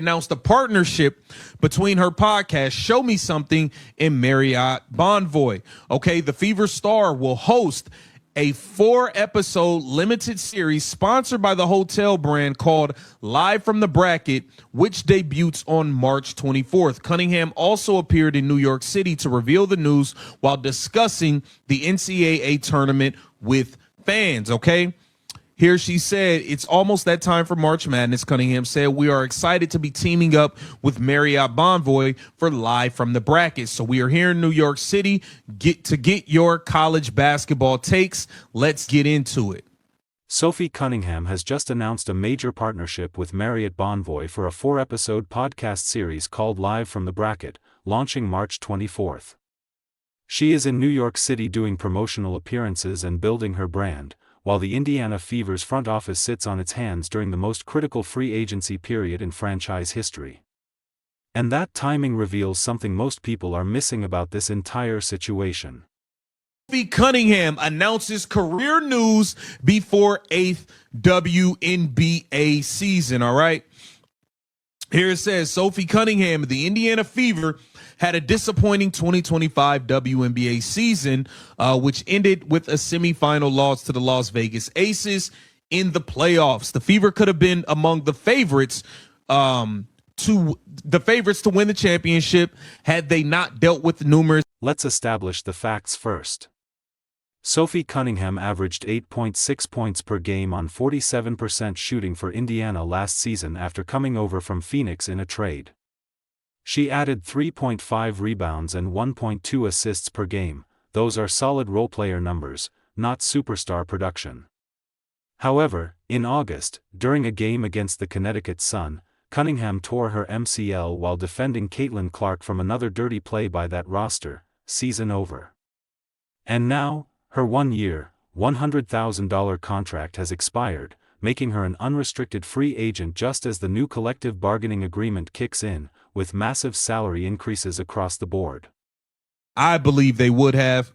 announced a partnership between her podcast, Show Me Something, and Marriott Bonvoy. Okay, the Fever star will host a 4-episode limited series sponsored by the hotel brand called Live from the Bracket, which debuts on March 24th. Cunningham also appeared in New York City to reveal the news while discussing the NCAA tournament with fans, okay? Here she said, it's almost that time for March Madness, Cunningham said. We are excited to be teaming up with Marriott Bonvoy for Live from the Bracket. So we are here in New York City to get your college basketball takes. Let's get into it. Sophie Cunningham has just announced a major partnership with Marriott Bonvoy for a 4-episode podcast series called Live from the Bracket, launching March 24th. She is in New York City doing promotional appearances and building her brand, while the Indiana Fever's front office sits on its hands during the most critical free agency period in franchise history. And that timing reveals something most people are missing about this entire situation. Sophie Cunningham announces career news before 8th WNBA season, all right? Here it says, Sophie Cunningham of the Indiana Fever had a disappointing 2025 WNBA season, which ended with a semifinal loss to the Las Vegas Aces in the playoffs. The Fever could have been among the favorites to win the championship had they not dealt with numerous. Let's establish the facts first. Sophie Cunningham averaged 8.6 points per game on 47% shooting for Indiana last season after coming over from Phoenix in a trade. She added 3.5 rebounds and 1.2 assists per game. Those are solid role-player numbers, not superstar production. However, in August, during a game against the Connecticut Sun, Cunningham tore her MCL while defending Caitlin Clark from another dirty play by that roster. Season over. And now, her 1-year, $100,000 contract has expired, making her an unrestricted free agent just as the new collective bargaining agreement kicks in, with massive salary increases across the board. I believe they would have,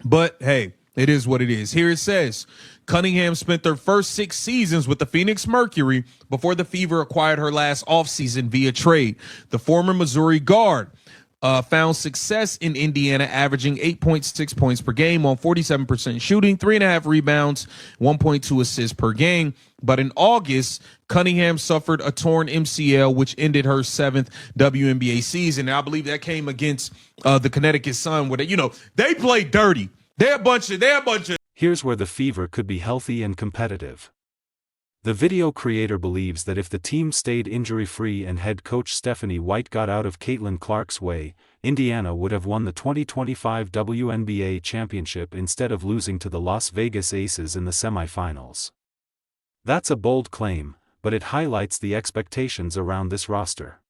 but hey, it is what it is. Here it says, Cunningham spent their first 6 seasons with the Phoenix Mercury before the Fever acquired her last offseason via trade. The former Missouri guard found success in Indiana, averaging 8.6 points per game on 47% shooting, 3.5 rebounds, 1.2 assists per game. But in August, Cunningham suffered a torn MCL, which ended her 7th WNBA season. And I believe that came against the Connecticut Sun, where they play dirty. They're a bunch of. Here's where the Fever could be healthy and competitive. The video creator believes that if the team stayed injury-free and head coach Stephanie White got out of Caitlin Clark's way, Indiana would have won the 2025 WNBA championship instead of losing to the Las Vegas Aces in the semifinals. That's a bold claim, but it highlights the expectations around this roster.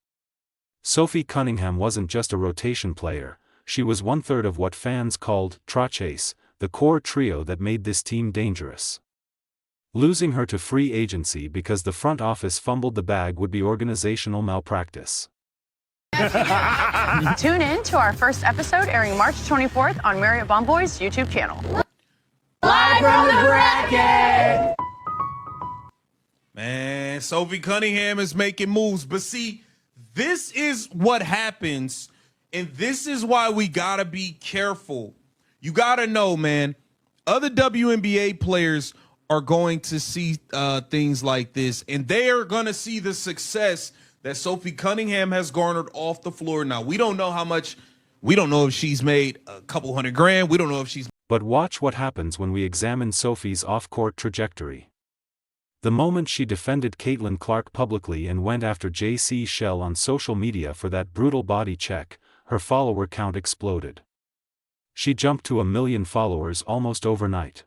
Sophie Cunningham wasn't just a rotation player, she was 1/3 of what fans called Trachace, the core trio that made this team dangerous. Losing her to free agency because the front office fumbled the bag would be organizational malpractice. Tune in to our first episode airing March 24th on Marriott Bonvoy's YouTube channel. Live from the Bracket! Man, Sophie Cunningham is making moves. But see, this is what happens, and this is why we got to be careful. You got to know, man, other WNBA players are going to see things like this, and they are going to see the success that Sophie Cunningham has garnered off the floor. Now, we don't know how much. We don't know if she's made a couple $100,000. We don't know if she's. But watch what happens when we examine Sophie's off-court trajectory. The moment she defended Caitlin Clark publicly and went after J.C. Shell on social media for that brutal body check, her follower count exploded. She jumped to 1 million followers almost overnight.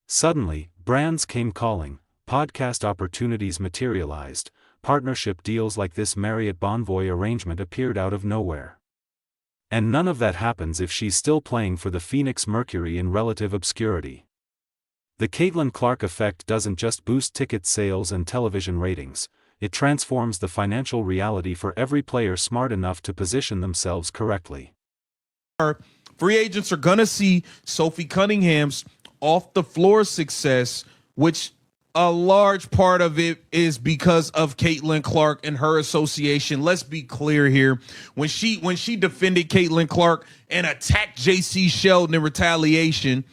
Suddenly, brands came calling, podcast opportunities materialized, partnership deals like this Marriott Bonvoy arrangement appeared out of nowhere. And none of that happens if she's still playing for the Phoenix Mercury in relative obscurity. The Caitlin Clark effect doesn't just boost ticket sales and television ratings, it transforms the financial reality for every player smart enough to position themselves correctly. Free agents are going to see Sophie Cunningham's off-the-floor success, which a large part of it is because of Caitlin Clark and her association. Let's be clear here. When she defended Caitlin Clark and attacked JC Sheldon in retaliation,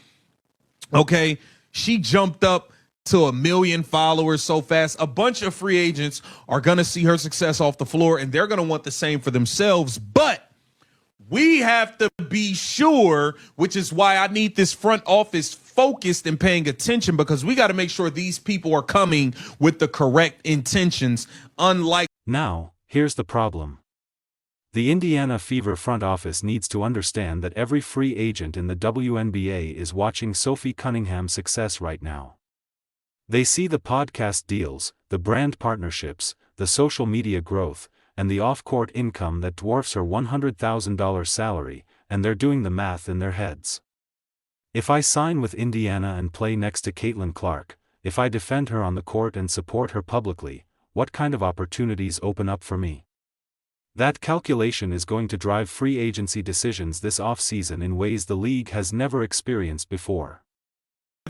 okay, she jumped up to 1 million followers so fast. A bunch of free agents are going to see her success off the floor, and they're going to want the same for themselves. But we have to be sure, which is why I need this front office focused and paying attention, because we got to make sure these people are coming with the correct intentions, unlike. Now, here's the problem. The Indiana Fever front office needs to understand that every free agent in the WNBA is watching Sophie Cunningham's success right now. They see the podcast deals, the brand partnerships, the social media growth, and the off-court income that dwarfs her $100,000 salary, and they're doing the math in their heads. If I sign with Indiana and play next to Caitlin Clark, if I defend her on the court and support her publicly, what kind of opportunities open up for me? That calculation is going to drive free agency decisions this offseason in ways the league has never experienced before.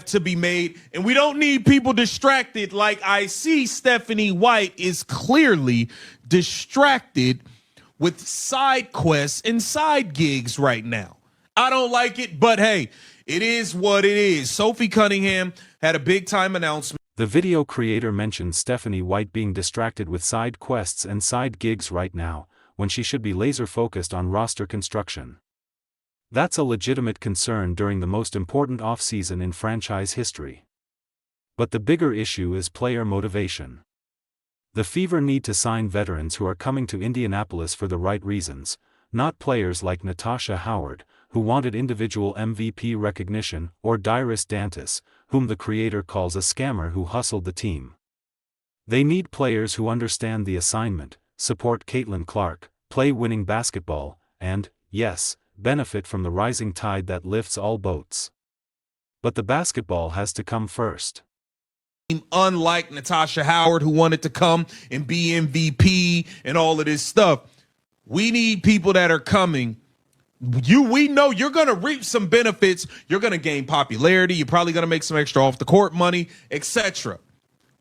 To be made, and we don't need people distracted. Like I see Stephanie White is clearly distracted with side quests and side gigs right now. I don't like it, but hey, it is what it is. Sophie Cunningham had a big time announcement. The video creator mentioned Stephanie White being distracted with side quests and side gigs right now, when she should be laser focused on roster construction. That's a legitimate concern during the most important offseason in franchise history. But the bigger issue is player motivation. The Fever need to sign veterans who are coming to Indianapolis for the right reasons, not players like Natasha Howard, who wanted individual MVP recognition, or Dyrus Dantas, whom the creator calls a scammer who hustled the team. They need players who understand the assignment, support Caitlin Clark, play winning basketball, and, yes, benefit from the rising tide that lifts all boats. But the basketball has to come first. Unlike Natasha Howard, who wanted to come and be MVP and all of this stuff, we need people that are coming. We know you're going to reap some benefits. You're going to gain popularity. You're probably going to make some extra off the court money, etc.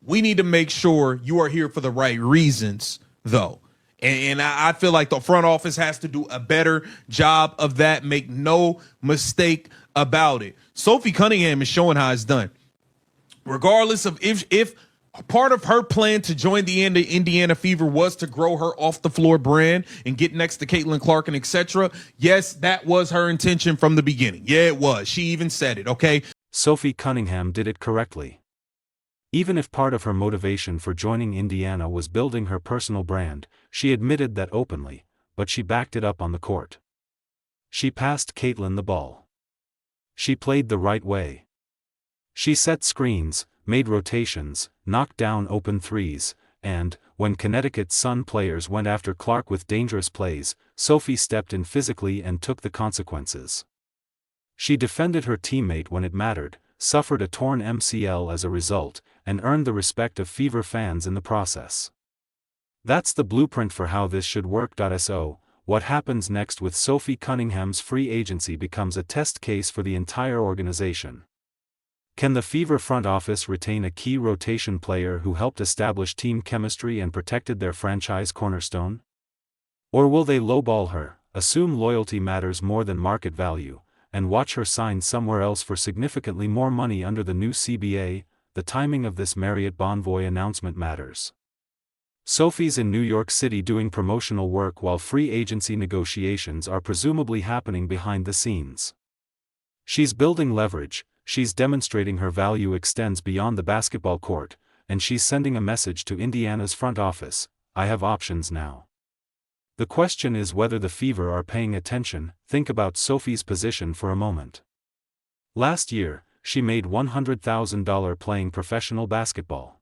We need to make sure you are here for the right reasons, though. And I feel like the front office has to do a better job of that. Make no mistake about it. Sophie Cunningham is showing how it's done. Regardless of if part of her plan to join the Indiana Fever was to grow her off the floor brand and get next to Caitlin Clark and etc. Yes, that was her intention from the beginning. Yeah, it was. She even said it. Okay. Sophie Cunningham did it correctly. Even if part of her motivation for joining Indiana was building her personal brand, she admitted that openly, but she backed it up on the court. She passed Caitlin the ball. She played the right way. She set screens, made rotations, knocked down open threes, and, when Connecticut's Sun players went after Clark with dangerous plays, Sophie stepped in physically and took the consequences. She defended her teammate when it mattered, suffered a torn MCL as a result, and earned the respect of Fever fans in the process. That's the blueprint for how this should work. So, what happens next with Sophie Cunningham's free agency becomes a test case for the entire organization. Can the Fever front office retain a key rotation player who helped establish team chemistry and protected their franchise cornerstone? Or will they lowball her, assume loyalty matters more than market value, and watch her sign somewhere else for significantly more money under the new CBA? The timing of this Marriott Bonvoy announcement matters. Sophie's in New York City doing promotional work while free agency negotiations are presumably happening behind the scenes. She's building leverage, she's demonstrating her value extends beyond the basketball court, and she's sending a message to Indiana's front office: I have options now. The question is whether the Fever are paying attention. Think about Sophie's position for a moment. Last year, she made $100,000 playing professional basketball.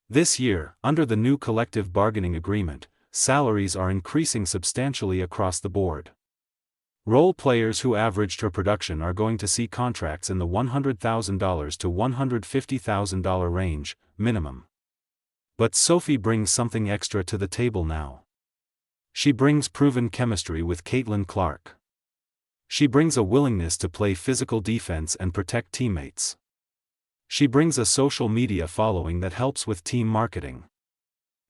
This year, under the new collective bargaining agreement, salaries are increasing substantially across the board. Role players who averaged her production are going to see contracts in the $100,000 to $150,000 range, minimum. But Sophie brings something extra to the table now. She brings proven chemistry with Caitlin Clark. She brings a willingness to play physical defense and protect teammates. She brings a social media following that helps with team marketing.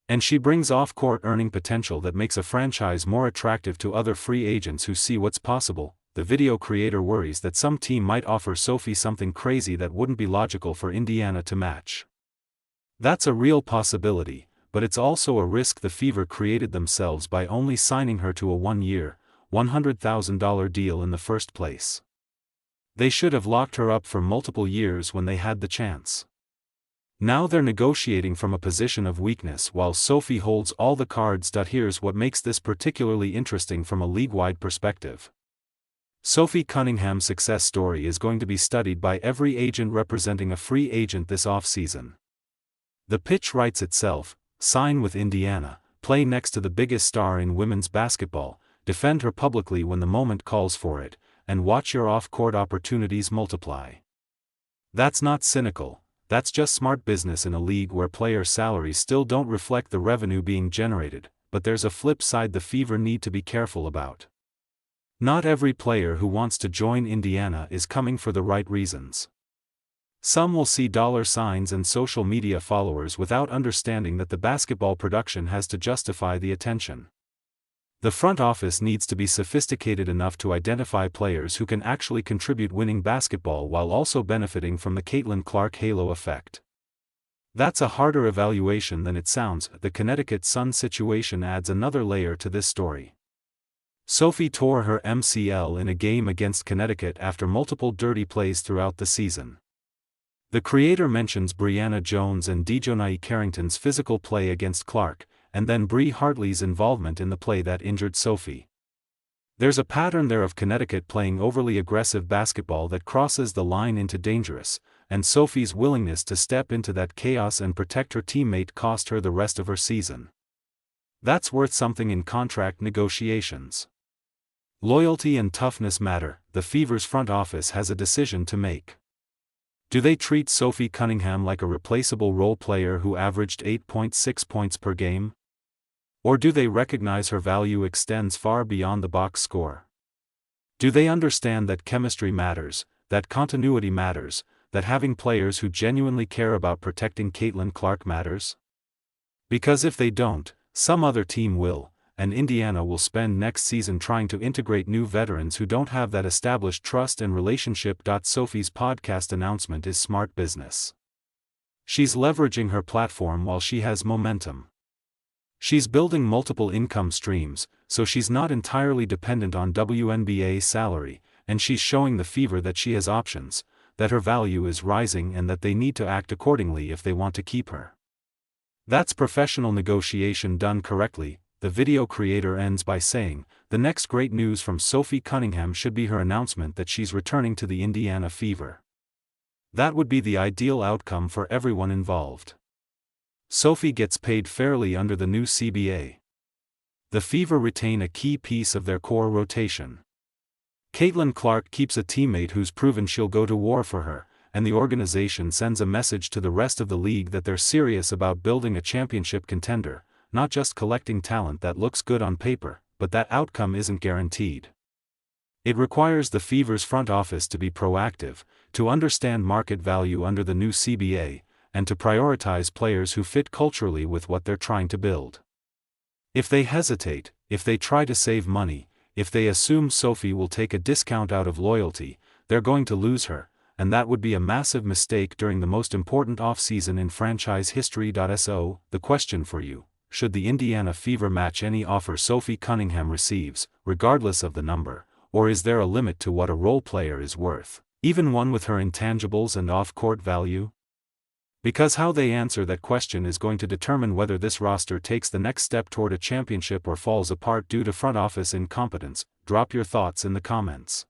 And she brings off-court earning potential that makes a franchise more attractive to other free agents who see what's possible. The video creator worries that some team might offer Sophie something crazy that wouldn't be logical for Indiana to match. That's a real possibility, but it's also a risk the Fever created themselves by only signing her to a one-year, $100,000 deal in the first place. They should have locked her up for multiple years when they had the chance. Now they're negotiating from a position of weakness while Sophie holds all the cards. Here's what makes this particularly interesting from a league-wide perspective. Sophie Cunningham's success story is going to be studied by every agent representing a free agent this offseason. The pitch writes itself: sign with Indiana, play next to the biggest star in women's basketball, defend her publicly when the moment calls for it, and watch your off-court opportunities multiply. That's not cynical. That's just smart business in a league where player salaries still don't reflect the revenue being generated, but there's a flip side the Fever need to be careful about. Not every player who wants to join Indiana is coming for the right reasons. Some will see dollar signs and social media followers without understanding that the basketball production has to justify the attention. The front office needs to be sophisticated enough to identify players who can actually contribute winning basketball while also benefiting from the Caitlin Clark halo effect. That's a harder evaluation than it sounds. The Connecticut Sun situation adds another layer to this story. Sophie tore her MCL in a game against Connecticut after multiple dirty plays throughout the season. The creator mentions Brianna Jones and Dejonae Carrington's physical play against Clark, and then Bree Hartley's involvement in the play that injured Sophie. There's a pattern there of Connecticut playing overly aggressive basketball that crosses the line into dangerous, and Sophie's willingness to step into that chaos and protect her teammate cost her the rest of her season. That's worth something in contract negotiations. Loyalty and toughness matter. The Fever's front office has a decision to make. Do they treat Sophie Cunningham like a replaceable role player who averaged 8.6 points per game? Or do they recognize her value extends far beyond the box score? Do they understand that chemistry matters, that continuity matters, that having players who genuinely care about protecting Caitlin Clark matters? Because if they don't, some other team will, and Indiana will spend next season trying to integrate new veterans who don't have that established trust and relationship. Sophie's podcast announcement is smart business. She's leveraging her platform while she has momentum. She's building multiple income streams, so she's not entirely dependent on WNBA salary, and she's showing the Fever that she has options, that her value is rising and that they need to act accordingly if they want to keep her. That's professional negotiation done correctly. The video creator ends by saying, the next great news from Sophie Cunningham should be her announcement that she's returning to the Indiana Fever. That would be the ideal outcome for everyone involved. Sophie gets paid fairly under the new CBA. The Fever retain a key piece of their core rotation. Caitlin Clark keeps a teammate who's proven she'll go to war for her, and the organization sends a message to the rest of the league that they're serious about building a championship contender, not just collecting talent that looks good on paper, but that outcome isn't guaranteed. It requires the Fever's front office to be proactive, to understand market value under the new CBA, and to prioritize players who fit culturally with what they're trying to build. If they hesitate, if they try to save money, if they assume Sophie will take a discount out of loyalty, they're going to lose her, and that would be a massive mistake during the most important off-season in franchise history. So, the question for you: should the Indiana Fever match any offer Sophie Cunningham receives, regardless of the number, or is there a limit to what a role player is worth, even one with her intangibles and off-court value? Because how they answer that question is going to determine whether this roster takes the next step toward a championship or falls apart due to front office incompetence. Drop your thoughts in the comments.